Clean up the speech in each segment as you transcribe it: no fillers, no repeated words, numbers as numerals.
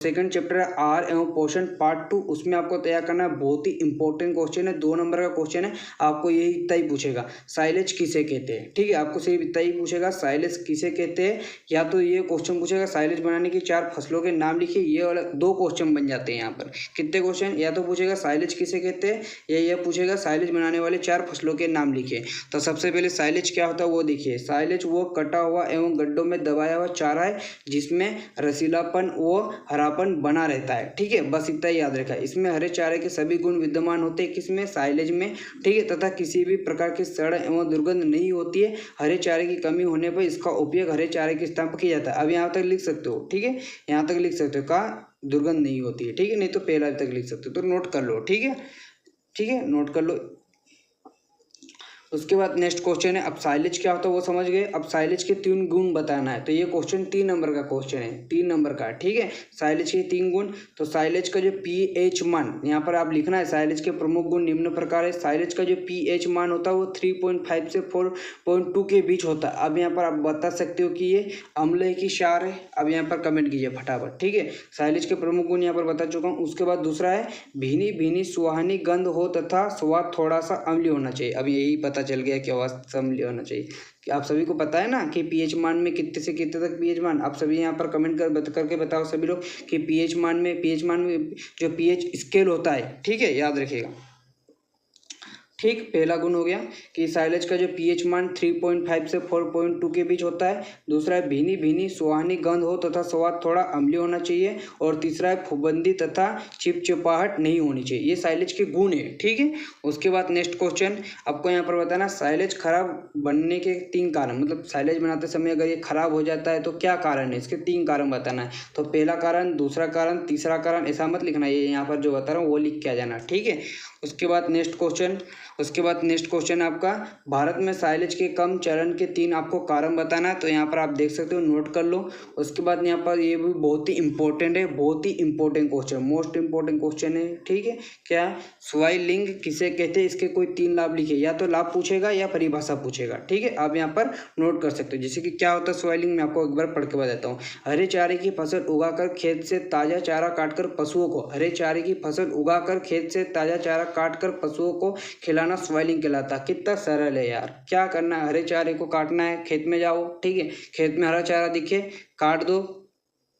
Second chapter है आहार एवं पोषण पार्ट 2, उसमें आपको तैयार करना है बहुत ही इंपॉर्टेंट क्वेश्चन है, 2 नंबर का क्वेश्चन है। आपको यही इतना ही पूछेगा, साइलेज किसे कहते हैं। ठीक है, आपको सिर्फ इतना ही पूछेगा, साइलेज किसे कहते हैं। या तो ये क्वेश्चन पूछेगा साइलेज बनाने की 4 फसलों के नाम लिखिए, ये वाला 2 क्वेश्चन बन जाते हैं यहाँ पर। कितने क्वेश्चन, या तो पूछेगा साइलेज किसे कहते हैं, या यह पूछेगा साइलेज बनाने वाले 4 फसलों के नाम लिखिए। तो सबसे पहले साइलेज क्या होता है वो देखिए। साइलेज वो कटा हुआ एवं गड्ढों में दबाया हुआ चारा है जिसमें रसीलापन व हरापन बना रहता है। ठीक है, बस इतना ही याद रखा। इसमें हरे चारे के सभी गुण विद्यमान होते हैं, किसमें, साइलेज में। ठीक है, तथा किसी भी प्रकार की सड़ एवं दुर्गंध नहीं होती है। हरे चारे की कमी होने पर इसका उपयोग हरे चारे के स्थान पर किया जाता है। अब यहाँ तक लिख सकते हो। ठीक है, यहाँ तक लिख सकते हो का दुर्गंध नहीं होती है। ठीक है, नहीं तो पहला तक लिख सकते हो, तो नोट कर लो। ठीक है, ठीक है, नोट कर लो। उसके बाद नेक्स्ट क्वेश्चन है, अब साइलेज क्या होता है वो समझ गए। अब साइलेज के 3 गुण बताना है, तो ये क्वेश्चन 3 नंबर का क्वेश्चन है, 3 नंबर का। ठीक है, साइलेज के 3 गुण। तो साइलेज का जो पीएच मान यहाँ पर आप लिखना है, साइलेज के प्रमुख गुण निम्न प्रकार है। साइलेज का जो पीएच मान होता है वो 3.5 से 4.2 के बीच होता है। अब यहाँ पर आप बता सकते हो कि ये अम्ल है कि क्षार है। अब यहाँ पर कमेंट कीजिए फटाफट। ठीक है, साइलेज के प्रमुख गुण यहाँ पर बता चुका हूँ। उसके बाद दूसरा है भीनी भीनी सुहानी गंध हो तथा स्वाद थोड़ा सा अम्लीय होना चाहिए। अब यही पता चल गया कि आवाज अम्लीय होना चाहिए। कि आप सभी को पता है ना कि पीएच मान में कितने से कितने तक पीएच मान। आप सभी यहाँ पर कमेंट करके बताओ सभी लोग कि पीएच मान में जो पीएच स्केल होता है। ठीक है, याद रखिएगा। ठीक, पहला गुण हो गया कि साइलेज का जो पीएच मान 3.5 से 4.2 के बीच होता है। दूसरा है भीनी भीनी सुहानी गंध हो तथा स्वाद थोड़ा अम्लीय होना चाहिए। और तीसरा है फुफुंदी तथा चिपचिपाहट नहीं होनी चाहिए। ये साइलेज के गुण है। ठीक है, उसके बाद नेक्स्ट क्वेश्चन आपको यहाँ पर बताना, साइलेज खराब बनने के 3 कारण। मतलब साइलेज बनाते समय अगर ये खराब हो जाता है तो क्या कारण है, इसके 3 कारण बताना है। तो पहला कारण, दूसरा कारण, तीसरा कारण ऐसा मत लिखना, ये यहाँ पर जो बता रहा हूँ वो लिख के आ जाना। ठीक है, उसके बाद नेक्स्ट क्वेश्चन आपका, भारत में साइलेज के कम चरण के 3 आपको कारण बताना है। तो यहाँ पर आप देख सकते हो, नोट कर लो। उसके बाद यहाँ पर ये भी बहुत ही इंपॉर्टेंट है, बहुत ही important question, most important question है। ठीक है, क्या स्वाइलिंग किसे कहते हैं, इसके कोई 3 लाभ लिखे। या तो लाभ पूछेगा या परिभाषा पूछेगा। ठीक है, आप यहाँ पर नोट कर सकते हो। जैसे कि क्या होता है स्वाइलिंग, मैं आपको एक बार पढ़ के बताता हूँ। हरे चारे की फसल उगाकर खेत से ताजा चारा काटकर पशुओं को, हरे चारे की फसल उगाकर खेत से ताजा चारा काटकर पशुओं को खिलाना स्वाइलिंग कहलाता। कितना सरल है यार। क्या करना है, हरे चारे को काटना है, खेत में जाओ। ठीक है, खेत में हरा चारा दिखे काट दो।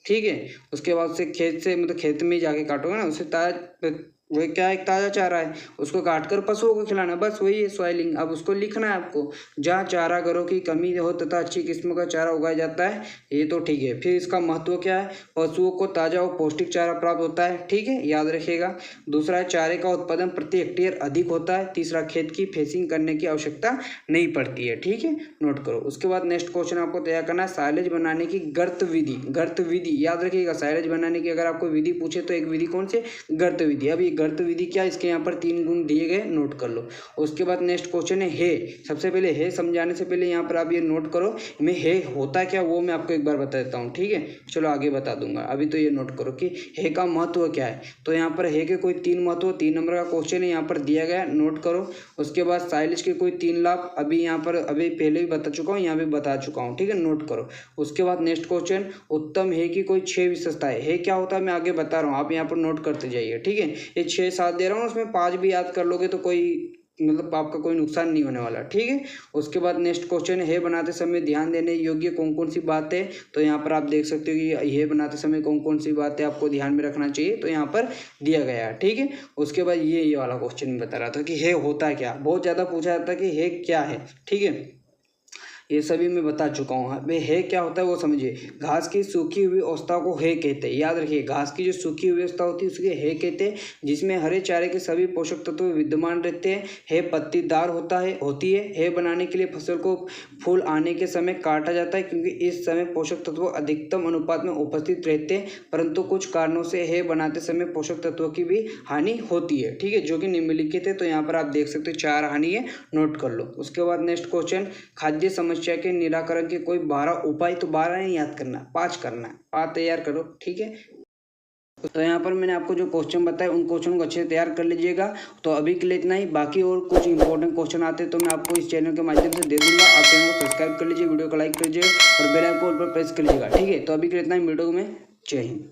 ठीक है, उसके बाद से खेत से मतलब खेत में जाके काटोगे ना, उससे ताजा, वही क्या एक ताज़ा चारा है, उसको काटकर पशुओं को खिलाना, बस वही है स्वाइलिंग। अब उसको लिखना है आपको, जहाँ चारागाहों की कमी हो तथा अच्छी किस्म का चारा उगाया जाता है, ये तो ठीक है। फिर इसका महत्व क्या है, पशुओं को ताज़ा और पौष्टिक चारा प्राप्त होता है। ठीक है, याद रखिएगा। दूसरा है चारे का उत्पादन प्रति हेक्टेयर अधिक होता है। तीसरा, खेत की फेसिंग करने की आवश्यकता नहीं पड़ती है। ठीक है, नोट करो। उसके बाद नेक्स्ट क्वेश्चन आपको तैयार करना है, साइलेज बनाने की गर्त विधि याद रखिएगा। साइलेज बनाने की अगर आपको विधि पूछे तो एक विधि कौन सी, गर्त विधि। अब ये गर्त विधि क्या, इसके यहाँ पर 3 गुण दिए गए, नोट कर लो। उसके बाद नेक्स्ट क्वेश्चन है हे। सबसे पहले हे समझाने से पहले यहाँ पर आप ये नोट करो, में हे होता क्या वो मैं आपको एक बार बता देता हूँ। ठीक है, चलो आगे बता दूंगा, अभी तो ये नोट करो कि हे का महत्व क्या है। तो यहाँ पर हे के कोई 3 महत्व, 3 नंबर का क्वेश्चन है, यहाँ पर दिया गया, नोट करो। उसके बाद साइलेज के कोई 3 लाभ, अभी यहाँ पर अभी पहले भी बता चुका हूँ, यहाँ भी बता चुका हूँ। ठीक है, नोट करो। उसके बाद नेक्स्ट क्वेश्चन, उत्तम हे की कोई 6 विशेषताएं। हे क्या होता है मैं आगे बता रहा हूँ, आप यहाँ पर नोट करते जाइए। ठीक है, ये 6-7 दे रहा हूँ, उसमें 5 भी याद कर लोगे तो कोई मतलब आपका कोई नुकसान नहीं होने वाला। ठीक है, उसके बाद नेक्स्ट क्वेश्चन है बनाते समय ध्यान देने योग्य कौन कौन सी बात है। तो यहाँ पर आप देख सकते हो कि ये बनाते समय कौन कौन सी बातें आपको ध्यान में रखना चाहिए, तो यहाँ पर दिया गया है। ठीक है, उसके बाद ये वाला क्वेश्चन बता रहा था कि हे होता क्या, बहुत ज़्यादा पूछा जाता है कि हे क्या है। ठीक है, ये सभी मैं बता चुका हूँ। वे हे क्या होता है वो समझिए। घास की सूखी हुई अवस्था को हे कहते हैं, याद रखिए। घास की जो सूखी हुई अवस्था होती है उसके हे कहते हैं, जिसमें हरे चारे के सभी पोषक तत्व विद्यमान रहते हैं। हे पत्तीदार होती है। हे बनाने के लिए फसल को फूल आने के समय काटा जाता है, क्योंकि इस समय पोषक तत्व अधिकतम अनुपात में उपस्थित रहते हैं। परंतु कुछ कारणों से हे बनाते समय पोषक तत्वों की भी हानि होती है। ठीक है, जो कि निम्नलिखित है। तो यहाँ पर आप देख सकते हो 4 हानि है, नोट कर लो। उसके बाद नेक्स्ट क्वेश्चन, खाद्य समस्या के निराकरण के कोई 12 उपाय। तो 12 नहीं याद करना, 5 करना है, 5 तैयार करो। ठीक है, तो यहाँ पर मैंने आपको जो क्वेश्चन बताए उन क्वेश्चन को अच्छे से तैयार कर लीजिएगा। तो अभी के लिए इतना ही, बाकी और कुछ इंपॉर्टेंट क्वेश्चन आते हैं तो मैं आपको इस चैनल के माध्यम से दे दूंगा। आप चैनल को सब्सक्राइब कर लीजिए, वीडियो को लाइक कर लीजिए और बेल आइकन पर प्रेस कर लीजिएगा। ठीक है, तो अभी के लिए इतना ही, वीडियो में जय हिंद।